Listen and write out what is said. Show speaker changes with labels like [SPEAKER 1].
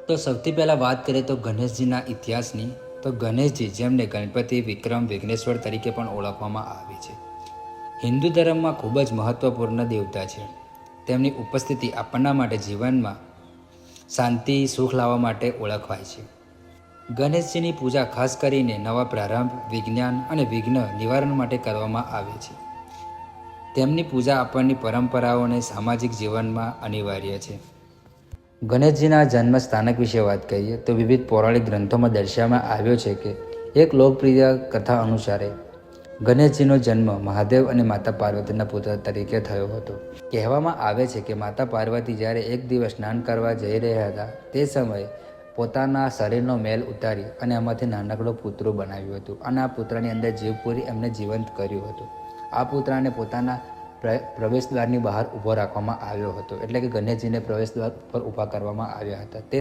[SPEAKER 1] તો સૌથી પહેલાં વાત કરીએ તો ગણેશજીના ઇતિહાસની, તો ગણેશજી જેમને ગણપતિ, વિક્રમ, વિઘ્નેશ્વર તરીકે પણ ઓળખવામાં આવે છે, હિન્દુ ધર્મમાં ખૂબ જ મહત્વપૂર્ણ દેવતા છે. તેમની ઉપસ્થિતિ આપણા માટે જીવનમાં શાંતિ, સુખ લાવવા માટે ઓળખવાય છે. ગણેશજીની પૂજા ખાસ કરીને નવા પ્રારંભ, વિજ્ઞાન અને વિઘ્ન નિવારણ માટે કરવામાં આવે છે. તેમની પૂજા આપણની પરંપરાઓ અને સામાજિક જીવનમાં અનિવાર્ય છે. ગણેશજીના જન્મ સ્થાનક વિશે વાત કરીએ તો વિવિધ પૌરાણિક ગ્રંથોમાં દર્શાવવામાં આવ્યો છે કે એક લોકપ્રિય કથા અનુસાર ગણેશજીનો જન્મ મહાદેવ અને માતા પાર્વતીના પુત્ર તરીકે થયો હતો. કહેવામાં આવે છે કે માતા પાર્વતી જ્યારે એક દિવસ સ્નાન કરવા જઈ રહ્યા હતા તે સમયે પોતાના શરીરનો મેલ ઉતારી અને એમાંથી નાનકડો પુત્ર બનાવ્યું હતું અને આ પુત્રની અંદર જીવ પૂરી એમને જીવંત કર્યું હતું. આ પુત્રને પોતાના પ્રવેશદ્વારની બહાર ઊભો રાખવામાં આવ્યો હતો, એટલે કે ગણેશજીને પ્રવેશદ્વાર પર ઊભા કરવામાં આવ્યા હતા. તે